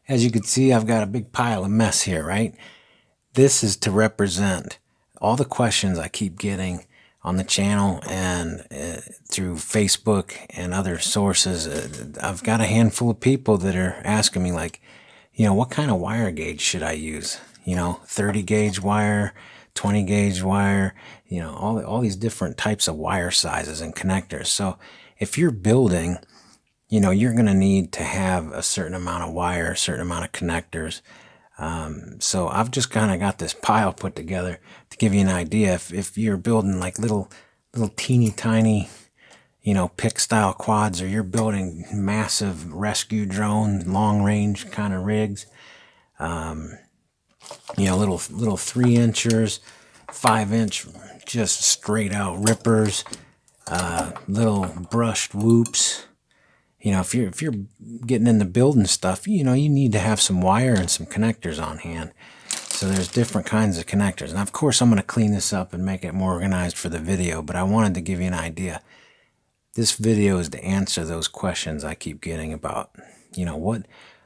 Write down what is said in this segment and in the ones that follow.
As you can see, I've got a big pile of mess here, right? This is to represent all the questions I keep getting on the channel and through Facebook and other sources. I've got a handful of people that are asking me, like, what kind of wire gauge should I use? 30 gauge wire, 20 gauge wire, all these different types of wire sizes and connectors. So if you're building, you're going to need to have a certain amount of wire, a certain amount of connectors. So I've just kind of got this pile put together to give you an idea. If you're building like little teeny tiny, pick style quads, or you're building massive rescue drone, long range kind of rigs, little 3-inchers, 5-inch, just straight out rippers, little brushed whoops. If you're getting into building stuff, you need to have some wire and some connectors on hand. So there's different kinds of connectors. And of course, I'm going to clean this up and make it more organized for the video, but I wanted to give you an idea. This video is to answer those questions I keep getting about,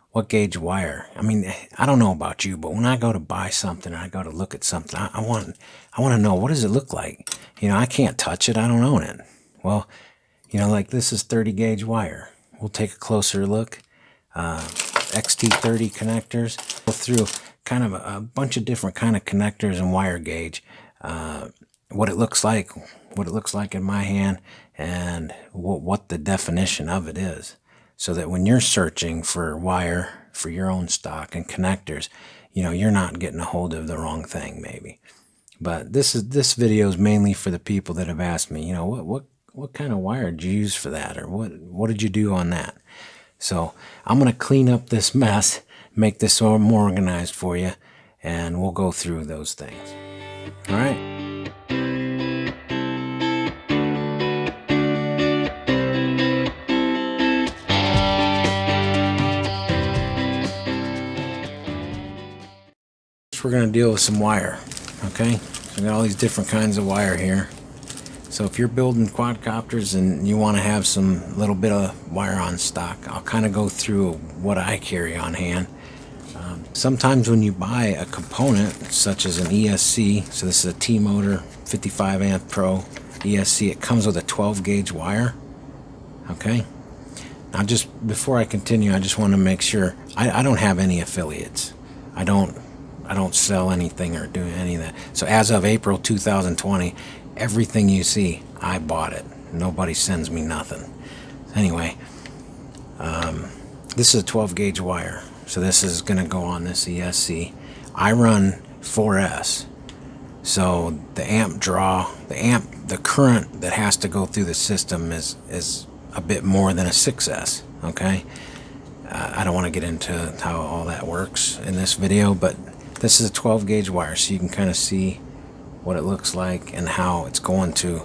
what gauge wire. I mean, I don't know about you, but when I go to buy something or I go to look at something, I want to know, what does it look like? I can't touch it. I don't own it. Well, like this is 30 gauge wire. We'll take a closer look. XT30 connectors. Go through kind of a bunch of different kind of connectors and wire gauge. What it looks like in my hand, and what the definition of it is. So that when you're searching for wire for your own stock and connectors, you're not getting a hold of the wrong thing maybe. But this video is mainly for the people that have asked me, what kind of wire did you use for that? Or what did you do on that? So I'm going to clean up this mess, make this more organized for you, and we'll go through those things. All right. We're going to deal with some wire. Okay. So we got all these different kinds of wire here. So if you're building quadcopters and you want to have some little bit of wire on stock, I'll kind of go through what I carry on hand. Sometimes when you buy a component such as an ESC, so this is a T-Motor 55 amp Pro ESC, it comes with a 12 gauge wire. Okay. Now, just before I continue, I just want to make sure I don't have any affiliates. I don't sell anything or do any of that. So as of April 2020, everything you see, I bought it. Nobody sends me nothing. Anyway, this is a 12 gauge wire. So this is going to go on this ESC. I run 4S. So the the current that has to go through the system is a bit more than a 6S. Okay. I don't want to get into how all that works in this video, but this is a 12 gauge wire, so you can kind of see what it looks like and how it's going to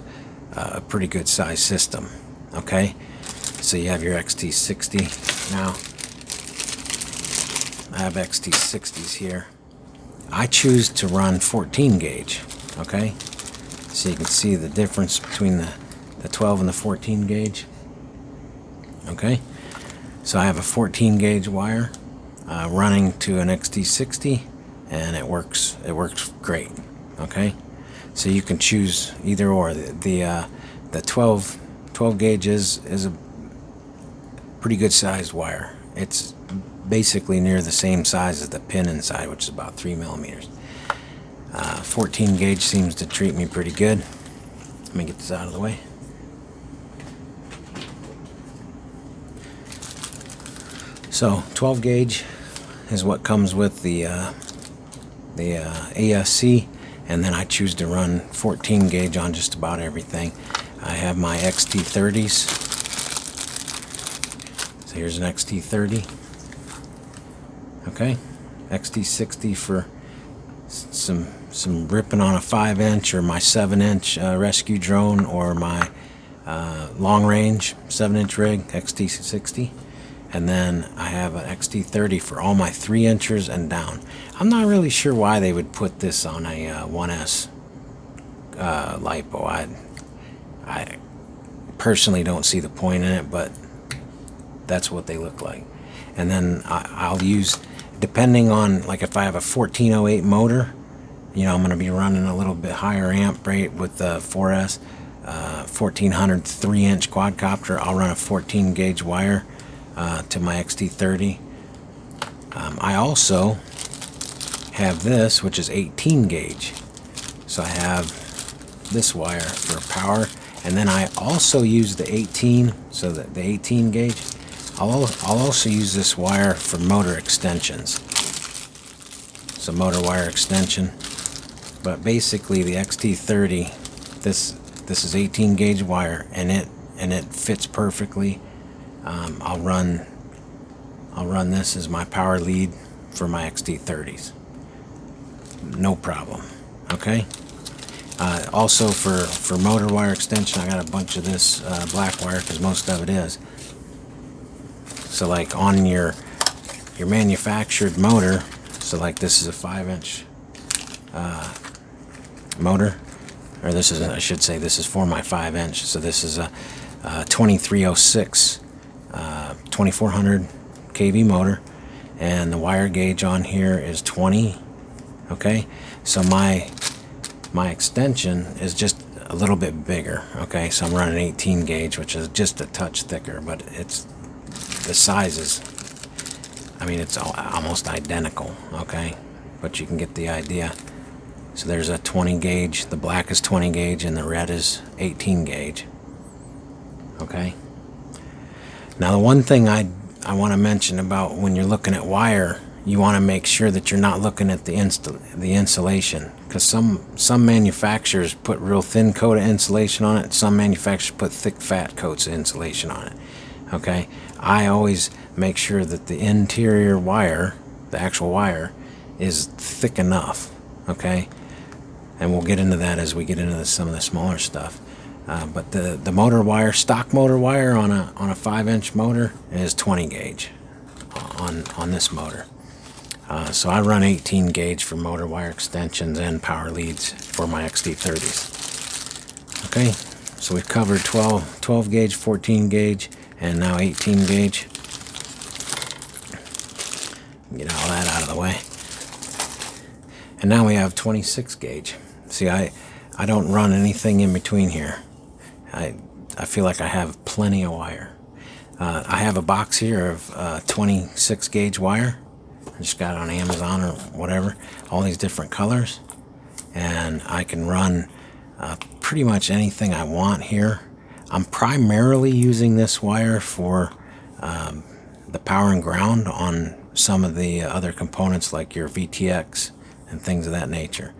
a pretty good size system. Okay, so you have your XT60. Now I have XT60s here. I choose to run 14 gauge. Okay, so you can see the difference between the 12 and the 14 gauge. Okay, so I have a 14 gauge wire running to an XT60, and it works great. Okay, so you can choose either or. The 12 gauge is a pretty good sized wire. It's basically near the same size as the pin inside, which is about 3 millimeters. 14 gauge seems to treat me pretty good. Let me get this out of the way. So 12 gauge is what comes with the ASC, and then I choose to run 14 gauge on just about everything. I have my XT30s. So here's an XT30. Okay, XT60 for some ripping on a 5-inch, or my 7-inch rescue drone, or my long range 7-inch rig, XT60. And then I have an XT30 for all my 3-inchers and down. I'm not really sure why they would put this on a 1S LiPo. I personally don't see the point in it, but that's what they look like. And then I'll use, depending on, like if I have a 1408 motor, you know, I'm going to be running a little bit higher amp rate with the 4S 1400 3-inch quadcopter. I'll run a 14 gauge wire to my XT30. I also have this, which is 18 gauge. So I have this wire for power, and then I also use the 18, so that the 18 gauge. I'll also use this wire for motor extensions. So motor wire extension. But basically the XT30, this is 18 gauge wire, and it fits perfectly. I'll run this as my power lead for my XT30s. No problem. Okay. Also for motor wire extension, I got a bunch of this black wire, because most of it is. So like on your manufactured motor, so like this is a 5-inch motor, or this is, I should say, this is for my 5-inch. So this is a 2306 2400 kV motor, and the wire gauge on here is 20. Okay, so my extension is just a little bit bigger. Okay, so I'm running 18 gauge, which is just a touch thicker, but it's the sizes, I mean, it's almost identical. Okay, but you can get the idea. So there's a 20 gauge, the black is 20 gauge, and the red is 18 gauge. Okay, now the one thing I want to mention about when you're looking at wire, you want to make sure that you're not looking at the insulation, because some manufacturers put real thin coat of insulation on it. Some manufacturers put thick fat coats of insulation on it. Okay, I always make sure that the interior wire, the actual wire, is thick enough. Okay, and we'll get into that as we get into some of the smaller stuff. But the motor wire, stock motor wire on a 5-inch motor is 20 gauge on this motor. So I run 18 gauge for motor wire extensions and power leads for my XT30s. Okay, so we've covered 12 gauge, 14 gauge, and now 18 gauge. Get all that out of the way. And now we have 26 gauge. See, I don't run anything in between here. I feel like I have plenty of wire. I have a box here of 26 gauge wire. I just got it on Amazon or whatever, all these different colors, and I can run pretty much anything I want here. I'm primarily using this wire for the power and ground on some of the other components, like your VTX and things of that nature.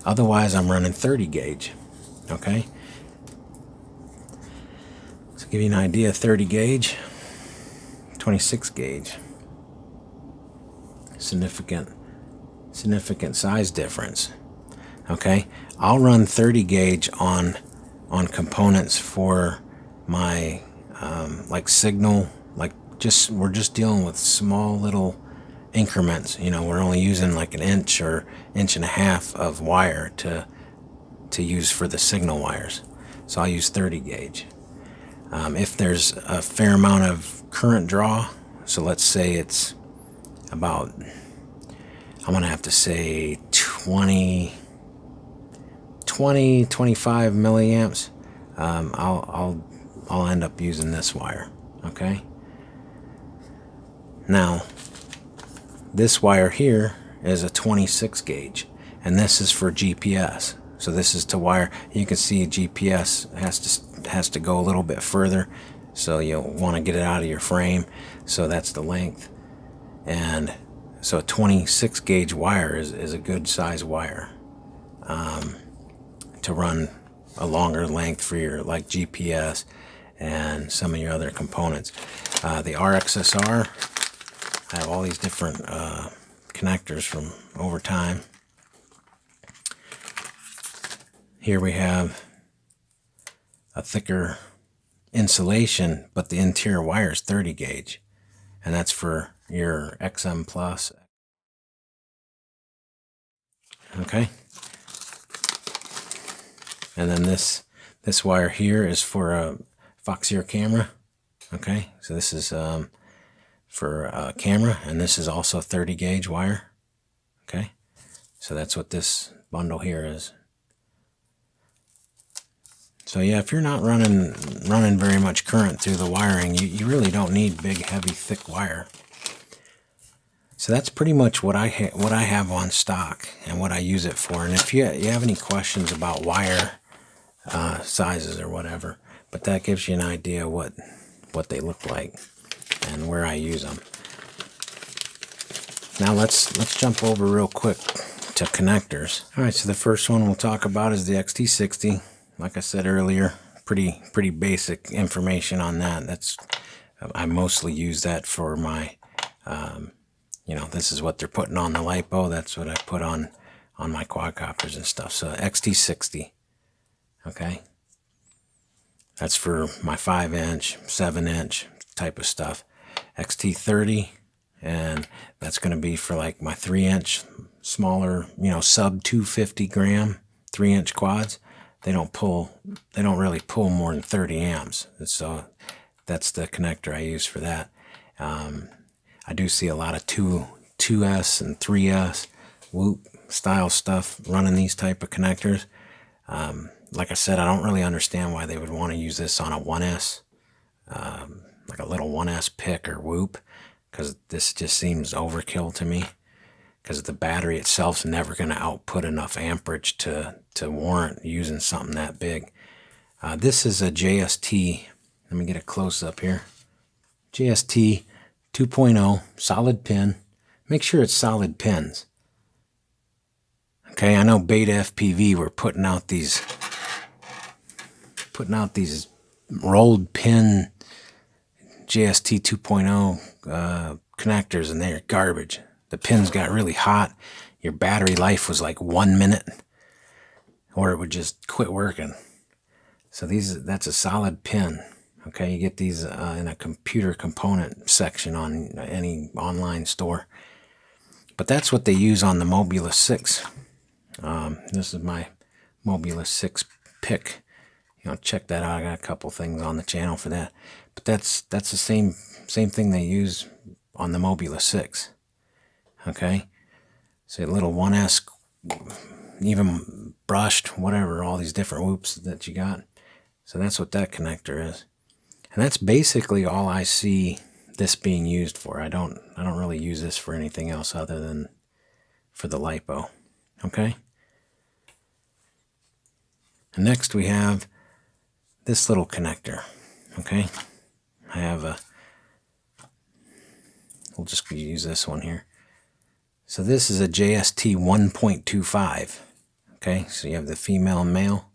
Otherwise, I'm running 30 gauge. Okay, so to give you an idea, 30 gauge, 26 gauge. Significant size difference. Okay, I'll run 30 gauge on components for my like signal, like we're just dealing with small little increments. You know, we're only using like an inch or inch and a half of wire to use for the signal wires. So I'll use 30 gauge. If there's a fair amount of current draw, so let's say it's about, I'm gonna have to say 25 milliamps, I'll end up using this wire. Okay, now this wire here is a 26 gauge, and this is for GPS. So this is to wire, you can see GPS has to go a little bit further, so you'll want to get it out of your frame. So that's the length. And so a 26 gauge wire is a good size wire to run a longer length for your like GPS and some of your other components. The R-xsr, I have all these different connectors from over time. Here we have a thicker insulation, but the interior wire is 30 gauge, and that's for your XM Plus. Okay, and then this wire here is for a FPV camera. Okay, so this is for a camera, and this is also 30 gauge wire. Okay, so that's what this bundle here is. So yeah, if you're not running very much current through the wiring, you really don't need big, heavy, thick wire. So that's pretty much what I have on stock and what I use it for. And if you have any questions about wire sizes or whatever, but that gives you an idea what they look like and where I use them. Now let's jump over real quick to connectors. All right, so the first one we'll talk about is the XT60. Like I said earlier, pretty basic information on that. I mostly use that for my, this is what they're putting on the LiPo. That's what I put on my quadcopters and stuff. So XT60, okay? That's for my 5-inch, 7-inch type of stuff. XT30, and that's going to be for like my 3-inch, smaller, sub 250 gram, 3-inch quads. They don't really pull more than 30 amps. So that's the connector I use for that. I do see a lot of 2S and 3S Whoop style stuff running these type of connectors. Like I said, I don't really understand why they would want to use this on a 1S, like a little 1S pick or Whoop, because this just seems overkill to me, because the battery itself is never going to output enough amperage to warrant using something that big. This is a JST. Let me get a close-up here. JST 2.0 solid pin. Make sure it's solid pins. Okay, I know Beta FPV were putting out these rolled pin JST 2.0 connectors, and they're garbage. The pins got really hot. Your battery life was like 1 minute, or it would just quit working. So that's a solid pin. Okay, you get these in a computer component section on any online store. But that's what they use on the Mobula 6. This is my Mobula 6 pick. Check that out. I got a couple things on the channel for that. But that's the same thing they use on the Mobula 6. Okay, so a little 1S, even brushed, whatever, all these different whoops that you got. So that's what that connector is. And that's basically all I see this being used for. I don't really use this for anything else other than for the LiPo. Okay? And next we have this little connector. Okay? We'll just use this one here. So this is a JST 1.25. Okay? So you have the female and male.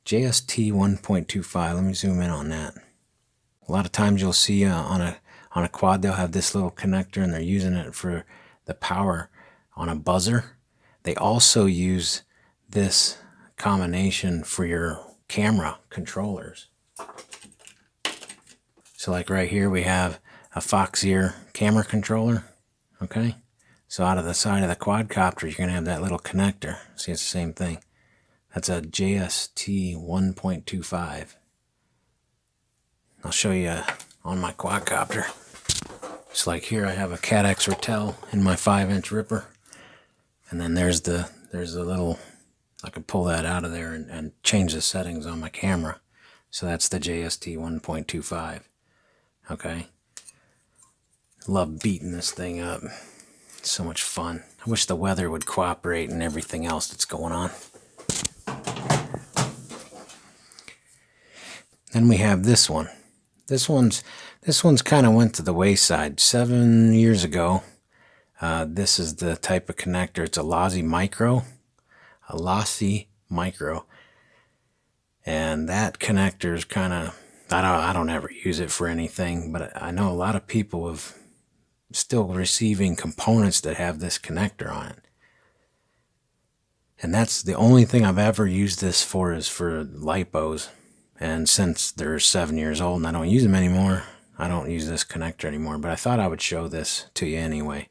JST 1.25. Let me zoom in on that. A lot of times you'll see on a quad they'll have this little connector, and they're using it for the power on a buzzer. They also use this combination for your camera controllers. So like right here we have a R-xsr camera controller. Okay, so out of the side of the quadcopter you're going to have that little connector. See, it's the same thing. That's a JST 1.25. I'll show you on my quadcopter. It's like here I have a Cat X Ratel in my 5-inch ripper, and then there's the little, I can pull that out of there and change the settings on my camera. So that's the JST 1.25. Okay, love beating this thing up. It's so much fun. I wish the weather would cooperate and everything else that's going on. Then we have this one. This one's kind of went to the wayside 7 years ago. This is the type of connector. It's a Lossy Micro. And that connector is kind of, I don't ever use it for anything, but I know a lot of people have still receiving components that have this connector on it. And that's the only thing I've ever used this for, is for LiPos. And since they're 7 years old and I don't use them anymore, I don't use this connector anymore. But I thought I would show this to you anyway.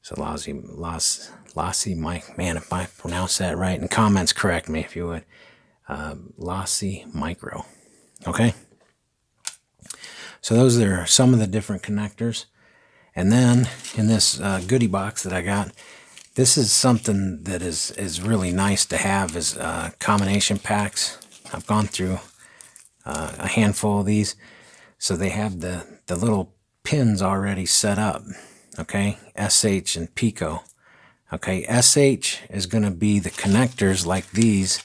So Lossy Mike, man, if I pronounce that right, in comments correct me if you would. Lossy Micro. Okay. So those are some of the different connectors. And then in this goodie box that I got, this is something that is really nice to have, is combination packs. I've gone through a handful of these. So they have the little pins already set up. Okay, SH and Pico. Okay, SH is going to be the connectors like these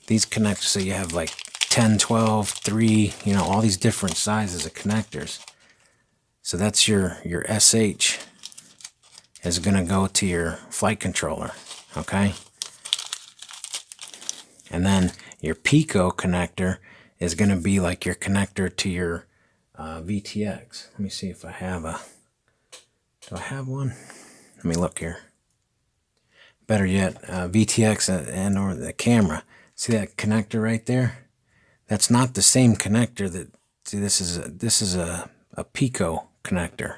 connectors. So you have like 10, 12, 3, you know, all these different sizes of connectors. So that's your SH is going to go to your flight controller, okay? And then your Pico connector is going to be like your connector to your VTX. Let me see if I have a... Do I have one? Let me look here. Better yet, VTX and or the camera. See that connector right there? That's not the same connector that... See, this is a Pico connector.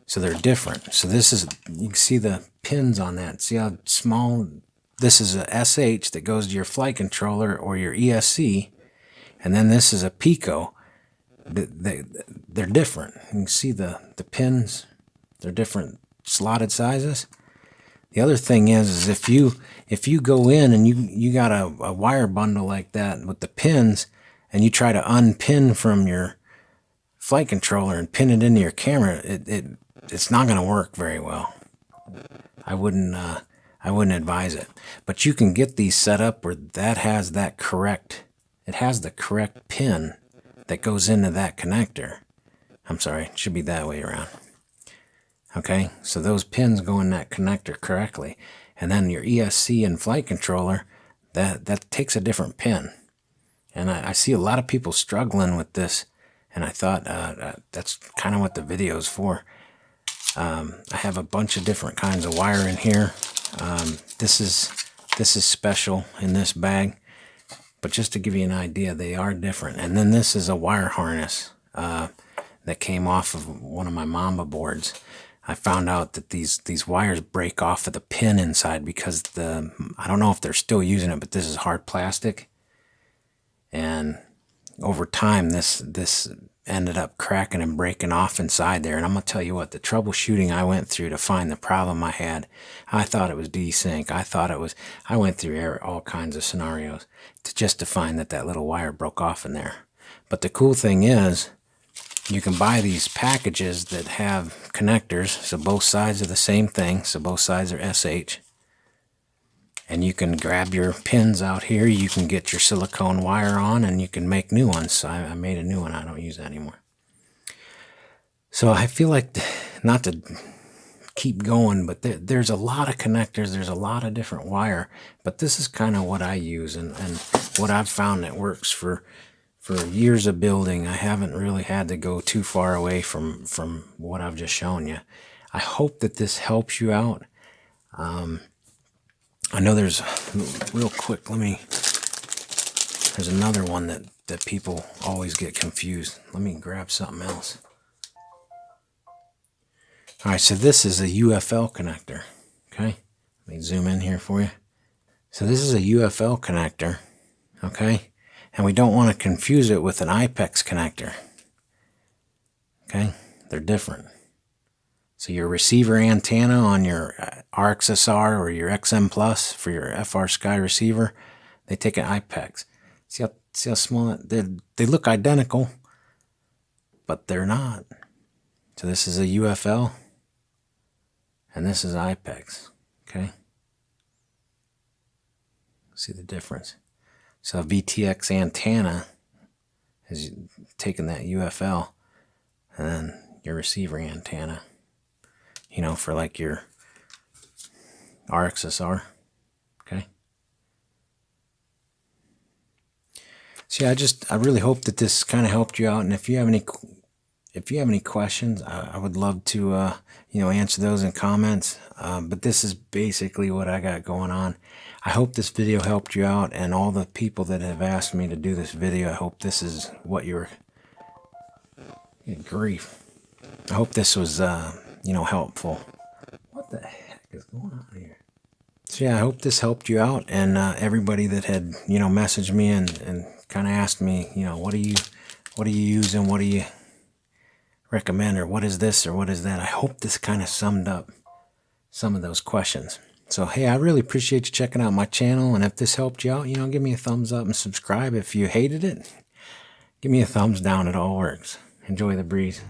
So they're different. So this is, you can see the pins on that. See how small? This is a SH that goes to your flight controller or your ESC. And then this is a Pico. They're different. You can see the pins. They're different slotted sizes. The other thing is if you go in and you got a wire bundle like that with the pins, and you try to unpin from your flight controller and pin it into your camera, it's not going to work very well. I wouldn't advise it. But you can get these set up where that has that correct. It has the correct pin that goes into that connector. I'm sorry, it should be that way around. Okay, so those pins go in that connector correctly, and then your ESC and flight controller, that takes a different pin. And I see a lot of people struggling with this, and I thought that's kind of what the video is for. I have a bunch of different kinds of wire in here. This is special in this bag, but just to give you an idea, they are different. And then this is a wire harness that came off of one of my Mamba boards. I found out that these wires break off of the pin inside because I don't know if they're still using it, but this is hard plastic. And over time, this ended up cracking and breaking off inside there. And I'm going to tell you what, the troubleshooting I went through to find the problem I had, I thought it was desync. I went through all kinds of scenarios just to find that little wire broke off in there. But the cool thing is, you can buy these packages that have connectors, so both sides are the same thing, so both sides are SH. And you can grab your pins out here, you can get your silicone wire on, and you can make new ones. So I made a new one, I don't use that anymore. So I feel like, not to keep going, but there's a lot of connectors, there's a lot of different wire, but this is kind of what I use, and what I've found that works for years of building. I haven't really had to go too far away from what I've just shown you. I hope that this helps you out. I know there's, real quick, there's another one that people always get confused. Let me grab something else. All right, so this is a UFL connector, okay? Let me zoom in here for you. So this is a UFL connector, okay? And we don't want to confuse it with an IPEX connector, okay? They're different. So your receiver antenna on your R-xsr or your XM Plus for your FR Sky receiver, they take an IPEX. See how small they look identical, but they're not. So this is a UFL, and this is IPEX. Okay. See the difference. So a VTX antenna is taking that UFL, and then your receiver antenna, you know, for like your R-xsr. Okay. So yeah, I really hope that this kind of helped you out. And if you have any questions, I would love to answer those in comments. But this is basically what I got going on. I hope this video helped you out, and all the people that have asked me to do this video, I hope this is what you're... Good grief. I hope this was helpful. What the heck is going on here? So yeah, I hope this helped you out, and everybody that had messaged me and kind of asked me, what do what do you use and what do you recommend, or what is this or what is that? I hope this kind of summed up some of those questions. So, hey, I really appreciate you checking out my channel. And if this helped you out, give me a thumbs up and subscribe. If you hated it, give me a thumbs down. It all works. Enjoy the breeze.